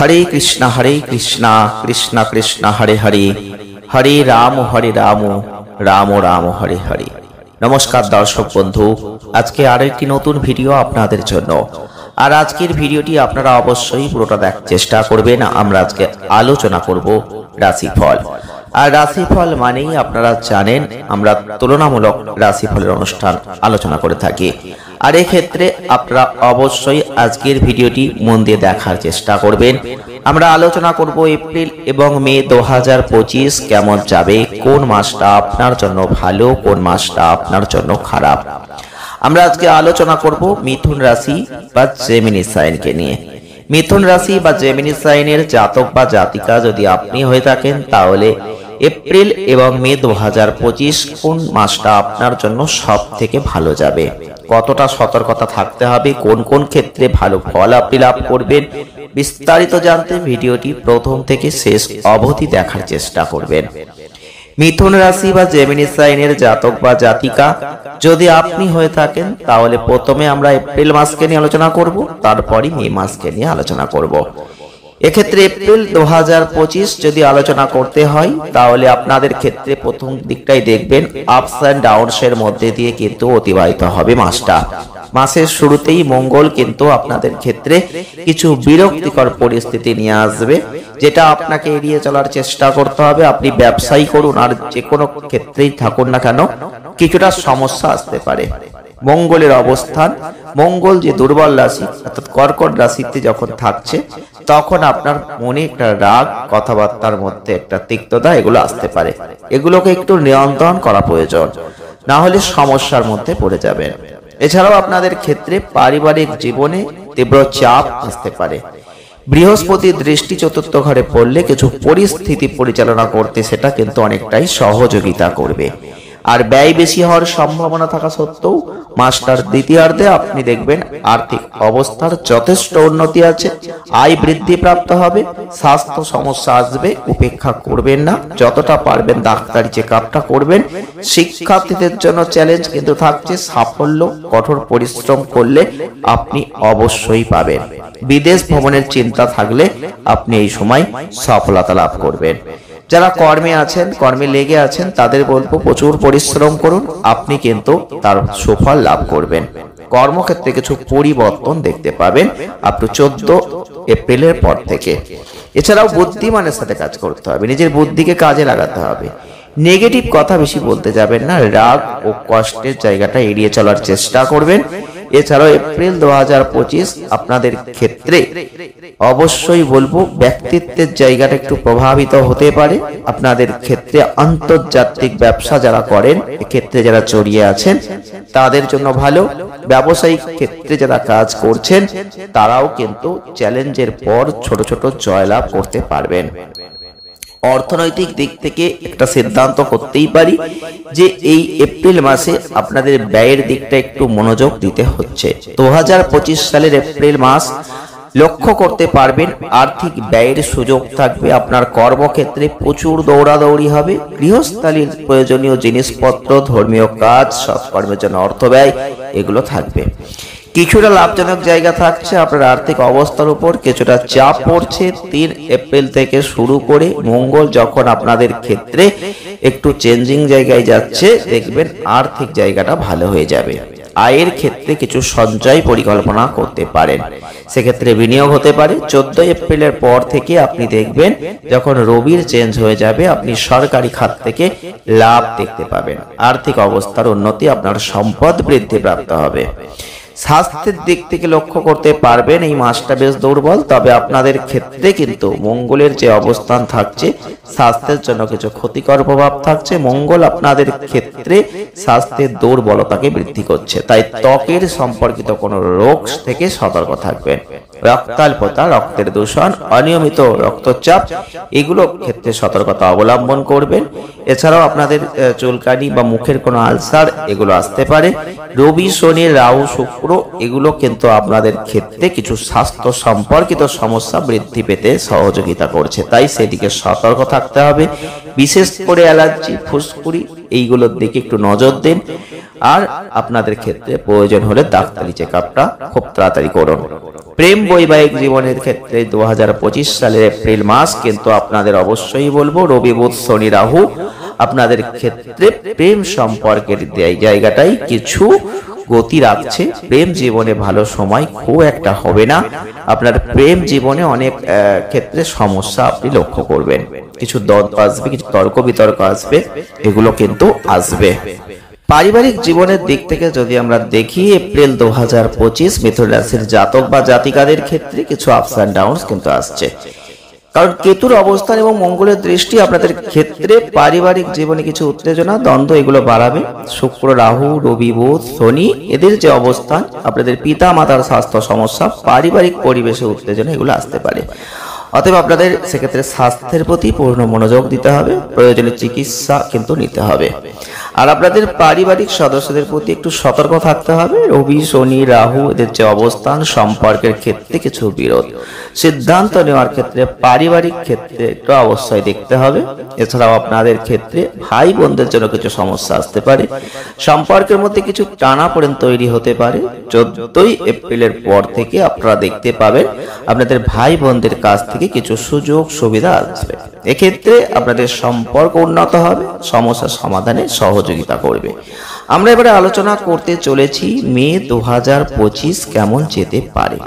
हरे कृष्णा कृष्णा कृष्णा हरे हरे, हरे राम राम राम हरे हरे। नमस्कार दर्शक बंधु, आज के आरेकटी नतून भिडियो आपनादेर जन्य। আর আজকের ভিডিওটি আপনারা অবশ্যই পুরোটা দেখার চেষ্টা করবেন। আমরা আজকে আলোচনা করব রাশিফল। আর রাশিফল মানেই আপনারা জানেন আমরা তুলনামূলক রাশিফলের অনুষ্ঠান আলোচনা করে থাকি। আর এই ক্ষেত্রে আপনারা অবশ্যই আজকের ভিডিওটি মন দিয়ে দেখার চেষ্টা করবেন। আমরা আলোচনা করব এপ্রিল এবং মে 2025 কেমন যাবে, কোন মাসটা আপনার জন্য ভালো, কোন মাসটা আপনার জন্য খারাপ। আমরা আজকে আলোচনা করব মিথুন রাশি বা জেমিনি সাইনকে নিয়ে। মিথুন রাশি বা জেমিনি সাইনের জাতক বা জাতিকা যদি আপনি হয়ে থাকেন, তাহলে এপ্রিল এবং মে 2025 কোন মাসটা আপনার জন্য সব থেকে ভালো যাবে, কতটা সতর্কতা থাকতে হবে, কোন কোন ক্ষেত্রে ভালো ফল আপনি লাভ করবেন, বিস্তারিত জানতে ভিডিওটি প্রথম থেকে শেষ অবধি দেখার চেষ্টা করবেন। মিথুন রাশি বা জেমিনি সাইনের জাতক বা জাতিকা যদি আপনি হয়ে থাকেন, তাহলে প্রথমে আমরা এপ্রিল মাসকে নিয়ে আলোচনা করব, তারপরই মে মাসকে নিয়ে আলোচনা করব। এক্ষেত্রে এপ্রিল 2025 যদি আলোচনা করতে হয়, তাহলে আপনাদের ক্ষেত্রে প্রথম দিকটাই দেখবেন আপস এন্ড ডাউনস এর মধ্যে দিয়ে কিন্তু অতিবাহিত হবে মাসটা। মাসের শুরুতেই মঙ্গল কিন্তু আপনাদের ক্ষেত্রে কিছু বিরক্তিকর পরিস্থিতি নিয়ে আসবে, যেটা আপনাকে এড়িয়ে চলার চেষ্টা করতে হবে। আপনি ব্যবসায়ী করুন আর যে কোনো ক্ষেত্রেই থাকুন না কেন, কিছুটা সমস্যা আসতে পারে। মঙ্গলের অবস্থান, মঙ্গল যে দুর্বল রাশি অর্থাৎ কর্কট রাশিতে যখন থাকছে, তখন আপনার মনে একটা রাগ, কথাবার্তার মধ্যে একটা তিক্ততা এগুলো আসতে পারে। এগুলোকে একটু নিয়ন্ত্রণ করা প্রয়োজন, না হলে সমস্যার মধ্যে পড়ে যাবেন। এছাড়াও আপনাদের ক্ষেত্রে পারিবারিক জীবনে তীব্র চাপ আসতে পারে। বৃহস্পতির দৃষ্টি চতুর্থ ঘরে পড়লে কিছু পরিস্থিতি পরিচালনা করতে সেটা কিন্তু অনেকটাই সহযোগিতা করবে। আর ব্যয় বেশি হওয়ার সম্ভাবনা থাকা সত্ত্বেও মাসটার দ্বিতীয়ার্ধে আপনি দেখবেন আর্থিক অবস্থার যথেষ্ট উন্নতি আছে, আয় বৃদ্ধি প্রাপ্ত হবে, স্বাস্থ্য সমস্যা আসবে, উপেক্ষা করবেন না, যতটা পারবেন ডাক্তারি চেকআপটা করবেন। শিক্ষার্থীদের জন্য চ্যালেঞ্জ কিন্তু থাকছে, সাফল্য কঠোর পরিশ্রম করলে আপনি অবশ্যই পাবেন। বিদেশ ভ্রমণের চিন্তা থাকলে আপনি এই সময় সফলতা লাভ করবেন। যারা কর্মে আছেন, কর্মে লেগে আছেন, তাদের বলবো প্রচুর পরিশ্রম করুন, আপনি কিন্তু তার সুফল লাভ করবেন। কর্মক্ষেত্রে কিছু পরিবর্তন দেখতে পাবেন আপনি 14 এপ্রিলের পর থেকে। এছাড়াও বুদ্ধিমানের সাথে কাজ করতে হবে, নিজের বুদ্ধিকে কাজে লাগাতে হবে। নেগেটিভ কথা বেশি বলতে যাবেন না, রাগ ও কষ্টের জায়গাটা এড়িয়ে চলার চেষ্টা করবেন। এছাড়াও এপ্রিল 2025 আপনাদের ক্ষেত্রে অবশ্যই বলবো ব্যক্তিত্বের জায়গাটা একটু প্রভাবিত হতে পারে। আপনাদের ক্ষেত্রে আন্তর্জাতিক ব্যবসা যারা করেন, এক্ষেত্রে যারা জড়িয়ে আছেন তাদের জন্য ভালো। ব্যবসায়িক ক্ষেত্রে যারা কাজ করছেন তারাও কিন্তু চ্যালেঞ্জের পর ছোট ছোট জয়লাভ করতে পারবেন। অর্থনৈতিক দিক থেকে একটা সিদ্ধান্ত করতেই পারি যে এই এপ্রিল মাসে আপনাদের ব্যয়ের দিকটা একটু মনোযোগ দিতে হচ্ছে। 2025 সালের এপ্রিল মাস লক্ষ্য করতে পারবেন আর্থিক ব্যয়ের সুযোগ থাকবে। আপনার কর্মক্ষেত্রে প্রচুর দৌড়াদৌড়ি হবে, গৃহস্থালীর প্রয়োজনীয় জিনিসপত্র, ধর্মীয় কাজ, সৎকর্মের জন্য অর্থ ব্যয় এগুলো থাকবে। কিছুটা লাভজনক জায়গা থাকছে। আপনার আর্থিক অবস্থার উপর কিছুটা চাপ পড়ছে। 3 এপ্রিল থেকে শুরু করে মঙ্গল যখন আপনাদের ক্ষেত্রে একটু চেঞ্জিং জায়গায় যাচ্ছে, দেখবেন আর্থিক জায়গাটা ভালো হয়ে যাবে। আয়ের ক্ষেত্রে কিছু সঞ্চয় পরিকল্পনা করতে পারেন, সেক্ষেত্রে বিনিয়োগ হতে পারে। 14 এপ্রিলের পর থেকে আপনি দেখবেন যখন রবির চেঞ্জ হয়ে যাবে, আপনি সরকারি খাত থেকে লাভ দেখতে পাবেন। আর্থিক অবস্থার উন্নতি, আপনার সম্পদ বৃদ্ধি প্রাপ্ত হবে। স্বাস্থ্যের দিক থেকে লক্ষ্য করতে পারবেন এই মাসটা বেশ দুর্বল, তবে আপনাদের ক্ষেত্রে কিন্তু মঙ্গলের যে অবস্থান থাকছে স্বাস্থ্যের জন্য কিছু ক্ষতিকর প্রভাব থাকছে। মঙ্গল আপনাদের ক্ষেত্রে স্বাস্থ্যের দুর্বলতাকে বৃদ্ধি করছে, তাই ত্বকের সম্পর্কিত কোনো রোগ থেকে সতর্ক থাকবেন। রক্তাল্পতা, রক্তের দূষণ, অনিয়মিত রক্তচাপ এগুলো ক্ষেত্রে সতর্কতা অবলম্বন করবেন। এছাড়াও আপনাদের চুলকানি বা মুখের কোনো আলসার এগুলো আসতে পারে। রবি, শনি, রাহু, শুক্র এগুলো কিন্তু আপনাদের ক্ষেত্রে কিছু স্বাস্থ্য সম্পর্কিত সমস্যা বৃদ্ধি পেতে সহযোগিতা করছে, তাই সেদিকে সতর্ক থাকতে হবে। বিশেষ করে অ্যালার্জি, ফুসকুড়ি এইগুলোর দিকে একটু নজর দিন। আর আপনাদের ক্ষেত্রে প্রয়োজন হলে ডাক্তারি চেকআপটা খুব তাড়াতাড়ি করুন। প্রেম বৈবাহিক জীবনের ক্ষেত্রে 2025 সালের এপ্রিল মাস কিন্তু আপনাদের অবশ্যই বলবো রবি বুধ শনি রাহু আপনাদের ক্ষেত্রে প্রেম সম্পর্কের জায়গাটাই কিছু গতি রাখছে। প্রেম জীবনে ভালো সময় খুব একটা হবে না, আপনার প্রেম জীবনে অনেক ক্ষেত্রে সমস্যা আপনি লক্ষ্য করবেন, কিছু দ্বন্দ্ব আসবে, কিছু তর্ক বিতর্ক আসবে, এগুলো কিন্তু আসবে। পারিবারিক জীবনের দিক থেকে যদি আমরা দেখি এপ্রিল 2025 মিথুন রাশির জাতক বা জাতিকাদের ক্ষেত্রে কিছু আপস এন্ড ডাউনস কিন্তু আসছে, কারণ কেতুর অবস্থান এবং মঙ্গলের দৃষ্টি আপনাদের ক্ষেত্রে পারিবারিক জীবনে কিছু উত্তেজনা দ্বন্দ্ব এগুলো বাড়াবে। শুক্র রাহু রবি বুধ শনি এদের যে অবস্থান আপনাদের পিতা মাতার স্বাস্থ্য সমস্যা, পারিবারিক পরিবেশে উত্তেজনা এগুলো আসতে পারে। অতএব আপনাদের সেক্ষেত্রে স্বাস্থ্যের প্রতি পূর্ণ মনোযোগ দিতে হবে, প্রয়োজনীয় চিকিৎসা কিন্তু নিতে হবে। আর আপনাদের পারিবারিক সদস্যদের প্রতি একটু সতর্ক থাকতে হবে। রবি শনি রাহু এদের যে অবস্থান সম্পর্কের ক্ষেত্রে কিছু বিরোধ, সিদ্ধান্ত নেওয়ার ক্ষেত্রে পারিবারিক ক্ষেত্রে একটু অবশ্যই দেখতে হবে। এছাড়াও আপনাদের ক্ষেত্রে ভাই বোনদের জন্য কিছু সমস্যা আসতে পারে, সম্পর্কের মধ্যে কিছু টানাপোড়েন তৈরি হতে পারে। 14 এপ্রিলের পর থেকে আপনারা দেখতে পাবেন আপনাদের ভাই বোনদের কাছ থেকে কিছু সুযোগ সুবিধা আসবে, এক্ষেত্রে আপনাদের সম্পর্ক উন্নত হবে, সমস্যা সমাধানে সহযোগিতা করবে। আমরা এবারে আলোচনা করতে চলেছি মে 2025 কেমন যেতে পারে।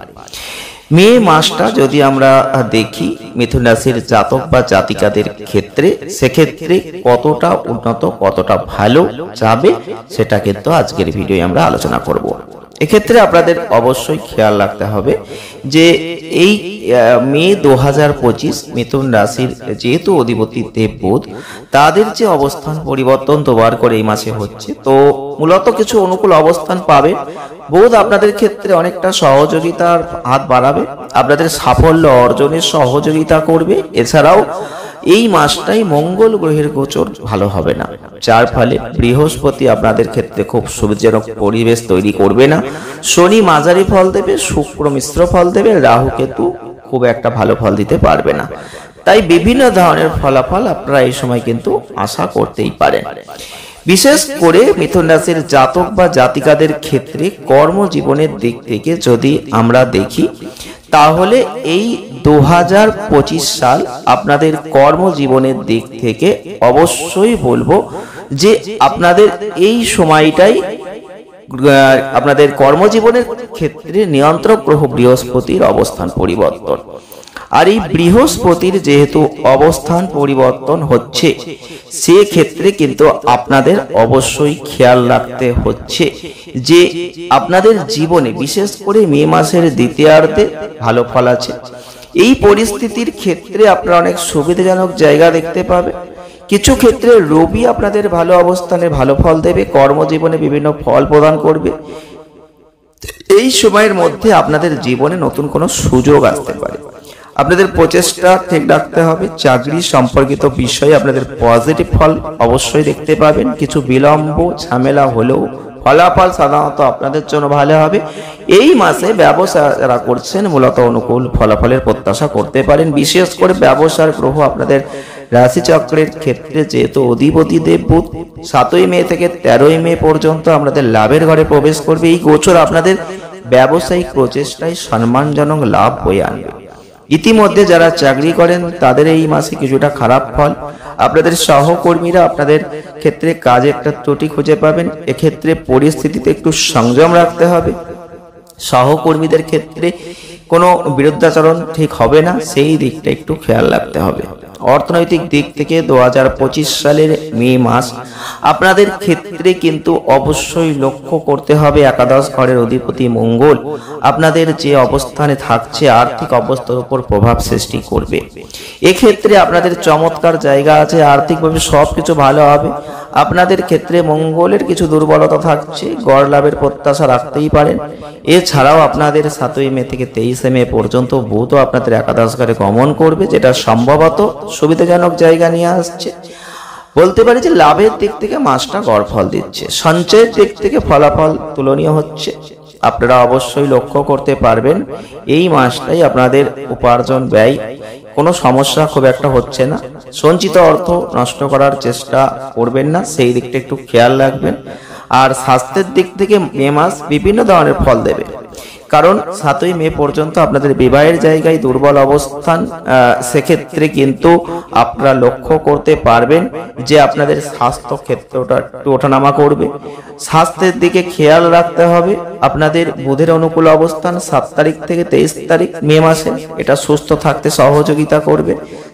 মে মাসটা যদি আমরা দেখি মিথুন রাশির জাতক বা জাতিকাদের ক্ষেত্রে, সেক্ষেত্রে কতটা উন্নত কতটা ভালো যাবে সেটা কিন্তু আজকের ভিডিওয়ে আমরা আলোচনা করব। এক্ষেত্রে আপনাদের অবশ্যই খেয়াল রাখতে হবে যে এই মে 2025 মিথুন রাশির যেহেতু অধিপতি দেব বুধ, তাদের যে অবস্থান পরিবর্তন দুবার করে এই মাসে হচ্ছে, তো মূলত কিছু অনুকূল অবস্থান পাবে। বুধ আপনাদের ক্ষেত্রে অনেকটা সহযোগিতার হাত বাড়াবে, আপনাদের সাফল্য অর্জনে সহযোগিতা করবে। এছাড়াও এই মাসটাই মঙ্গল গ্রহের গোচর ভালো হবে না, যার ফলে বৃহস্পতি আপনাদের ক্ষেত্রে খুব সুবিধাজনক পরিবেশ তৈরি করবে না। শনি মাঝারি ফল দেবে, শুক্র মিশ্র ফল দেবে, রাহু কেতু খুব একটা ভালো ফল দিতে পারবে না। তাই বিভিন্ন ধরনের ফলাফল আপনারা এই সময় কিন্তু আশা করতেই পারেন। বিশেষ করে মিথুন রাশির জাতক বা জাতিকাদের ক্ষেত্রে কর্মজীবনের দিক থেকে যদি আমরা দেখি, তাহলে এই 2025 সাল আপনাদের কর্মজীবনের দিক থেকে অবশ্যই বলবো যে আপনাদের এই সময়টাই আপনাদের কর্মজীবনের ক্ষেত্রে নিয়ন্ত্রক গ্রহ বৃহস্পতির অবস্থান পরিবর্তন। আর এই বৃহস্পতির যেহেতু অবস্থান পরিবর্তন হচ্ছে, সে ক্ষেত্রে কিন্তু আপনাদের অবশ্যই খেয়াল রাখতে হচ্ছে যে আপনাদের জীবনে বিশেষ করে মে মাসের দ্বিতীয়ার্ধে ভালো ফল আছে। এই পরিস্থিতির ক্ষেত্রে আপনারা অনেক সুবিধাজনক জায়গা দেখতে পাবে। কিছু ক্ষেত্রে রবি আপনাদের ভালো অবস্থানে ভালো ফল দেবে, কর্মজীবনে বিভিন্ন ফল প্রদান করবে। এই সময়ের মধ্যে আপনাদের জীবনে নতুন কোনো সুযোগ আসতে পারে। আপনাদের প্রচেষ্টা ঠিক রাখতে হবে। চাকরি সম্পর্কিত বিষয়ে আপনাদের পজিটিভ ফল অবশ্যই দেখতে পাবেন। কিছু বিলম্ব ঝামেলা হলেও ফলাফল সাধারণত আপনাদের জন্য ভালো হবে। এই মাসে ব্যবসা যারা করছেন মূলত অনুকূল ফলাফলের প্রত্যাশা করতে পারেন। বিশেষ করে ব্যবসার গ্রহ আপনাদের রাশিচক্রের ক্ষেত্রে যেহেতু অধিপতি দেব বুধ 7ই মে থেকে 13ই মে পর্যন্ত আপনাদের লাভের ঘরে প্রবেশ করবে। এই গোচর আপনাদের ব্যবসায়িক প্রচেষ্টায় সম্মানজনক লাভ বয়ে আনবে। ইতিমধ্যে যারা চাকরি করেন তাদের এই মাসে কিছুটা খারাপ ফল, আপনাদের সহকর্মীরা আপনাদের ক্ষেত্রে কাজে একটা ত্রুটি খুঁজে পাবেন। এক্ষেত্রে পরিস্থিতিতে একটু সংযম রাখতে হবে। সহকর্মীদের ক্ষেত্রে কোনো বিরুদ্ধাচরণ ঠিক হবে না, সেই দিকটা একটু খেয়াল রাখতে হবে। অর্থনৈতিক দিক থেকে 2025 সালের মে মাস আপনাদের ক্ষেত্রে কিন্তু অবশ্যই লক্ষ্য করতে হবে একাদশ ঘরের অধিপতি মঙ্গল আপনাদের যে অবস্থানে থাকছে আর্থিক অবস্থার উপর প্রভাব সৃষ্টি করবে। এক্ষেত্রে আপনাদের চমৎকার জায়গা আছে, আর্থিকভাবে সবকিছু ভালো হবে। আপনাদের ক্ষেত্রে মঙ্গলের কিছু দুর্বলতা থাকছে, গড় লাভের প্রত্যাশা রাখতেই পারেন। এছাড়াও আপনাদের 7ই মে থেকে 23 মে পর্যন্ত বুধ আপনাদের একাদশ ঘরে গমন করবে, যেটা সম্ভবত সুবিধাজনক জায়গা নিয়ে আসছে। বলতে পারি যে লাভের দিক থেকে মাসটা গড় ফল দিচ্ছে, সঞ্চয়ের দিক থেকে ফলাফল তুলনীয় হচ্ছে। আপনারা অবশ্যই লক্ষ্য করতে পারবেন এই মাসটাই আপনাদের উপার্জন ব্যয় কোনো সমস্যা খুব একটা হচ্ছে না। সঞ্চিত অর্থ নষ্ট করার চেষ্টা করবেন না, সেই দিকটা একটু খেয়াল রাখবেন। আর স্বাস্থ্যের দিক থেকে মে মাস বিভিন্ন ধরনের ফল দেবে। কারণ 7ই মে পর্যন্ত আপনাদের বিবাহের জায়গায় দুর্বল অবস্থান, সেক্ষেত্রে কিন্তু আপনারা লক্ষ্য করতে পারবেন যে আপনাদের স্বাস্থ্য ক্ষেত্রটা একটু ওঠানামা করবে। স্বাস্থ্যের দিকে খেয়াল রাখতে হবে। আপনাদের বুধের অনুকূল অবস্থান 7 তারিখ থেকে 23 তারিখ মে মাসে, এটা সুস্থ থাকতে সহযোগিতা করবে।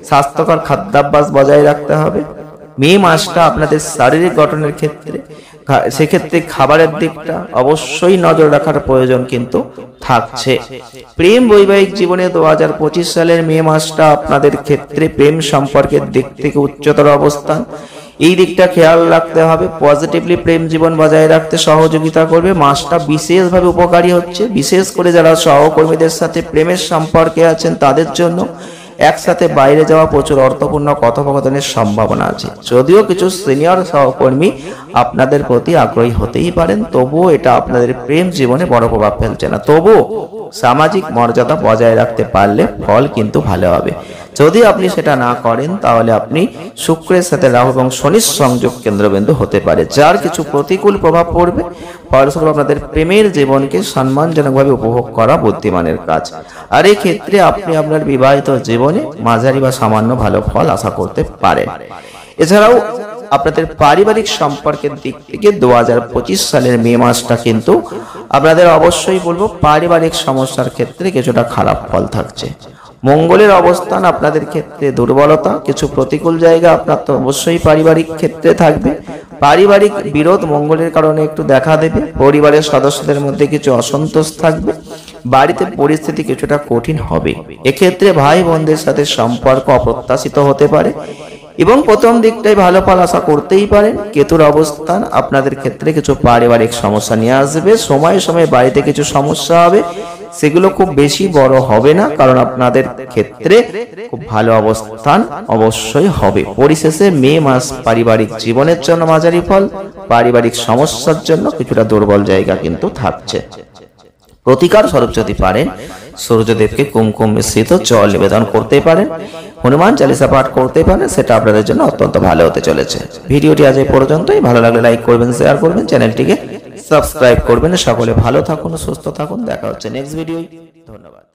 স্বাস্থ্যকর খাদ্যাভ্যাস বজায় রাখতে হবে। মে মাসটা আপনাদের শারীরিক গঠনের ক্ষেত্রে, সেক্ষেত্রে খাবারের দিকটা অবশ্যই নজর রাখার প্রয়োজন কিন্তু থাকছে। প্রেম বৈবাহিক জীবনে 2025 সালের মে মাসটা আপনাদের ক্ষেত্রে প্রেম সম্পর্কের দিক থেকে উচ্চতর অবস্থান, এই দিকটা খেয়াল রাখতে হবে। পজিটিভলি প্রেম জীবন বজায় রাখতে সহযোগিতা করবে। মাসটা বিশেষভাবে উপকারী হচ্ছে, বিশেষ করে যারা সহকর্মীদের সাথে প্রেমের সম্পর্কে আছেন তাদের জন্য। একসাথে বাইরে যাওয়া, প্রচুর অর্থপূর্ণ কথোপকথনের সম্ভাবনা আছে। যদিও কিছু সিনিয়র সহকর্মী আপনাদের প্রতি আগ্রহী হতেই পারেন, তবুও এটা আপনাদের প্রেম জীবনে বড় প্রভাব ফেলছে না। তবুও সামাজিক মর্যাদা বজায় রাখতে পারলে ফল কিন্তু ভালো হবে। যদি আপনি সেটা না করেন তাহলে আপনি শুক্রের সাথে রাহু এবং শনির সংযোগ কেন্দ্রবিন্দু হতে পারে, যার কিছু প্রতিকূল প্রভাব পড়বে। ফলস্বরূপ আপনাদের প্রেমের জীবনকে সম্মানজনকভাবে উপভোগ করা বুদ্ধিমানের কাজ। আর এই ক্ষেত্রে আপনি আপনার বিবাহিত জীবনে মাঝারি বা সামান্য ভালো ফল আশা করতে পারেন। এছাড়াও আপনাদের পারিবারিক সম্পর্কের দিক থেকে 2025 সালের মে মাসটা কিন্তু আপনাদের অবশ্যই বলবো পারিবারিক সমস্যার ক্ষেত্রে কিছুটা খারাপ ফল থাকছে। মঙ্গলের অবস্থান আপনাদের ক্ষেত্রে দুর্বলতা, কিছু প্রতিকূল জায়গা আপনার তো অবশ্যই পারিবারিক ক্ষেত্রে থাকবে। পারিবারিক বিরোধ মঙ্গলের কারণে একটু দেখা দেবে। পরিবারের সদস্যদের মধ্যে কিছু অসন্তোষ থাকবে। বাড়িতে পরিস্থিতি কিছুটা কঠিন হবে। এক্ষেত্রে ভাই বোনদের সাথে সম্পর্ক অপ্রত্যাশিত হতে পারে এবং প্রথম দিকটাই ভালো ফল আশা করতেই পারেন। কেতুর অবস্থান আপনাদের ক্ষেত্রে কিছু পারিবারিক সমস্যা নিয়ে আসবে। সময়ে সময়ে বাড়িতে কিছু সমস্যা হবে, সেগুলো খুব বেশি বড় হবে না, কারণ আপনাদের ক্ষেত্রে খুব ভালো অবস্থান অবশ্যই হবে। পরিশেষে মে মাস পারিবারিক জীবনের জন্য মাঝারি ফল, পারিবারিক সমস্যার জন্য কিছুটা দুর্বল জায়গা কিন্তু থাকছে। প্রতিকার স্বরূপ যদি পারেন সূর্যদেবকে কুমকুম মিশ্রিত জল নিবেদন করতে পারেন, হনুমান চালিসা পাঠ করতে পারেন, সেটা আপনাদের জন্য অত্যন্ত ভালো হতে চলেছে। ভিডিওটি আজ এই পর্যন্তই। ভালো লাগলে লাইক করবেন, শেয়ার করবেন, চ্যানেলটিকে সাবস্ক্রাইব করবেন। সকলে ভালো থাকুন, সুস্থ থাকুন। দেখা হচ্ছে নেক্সট ভিডিও। ধন্যবাদ।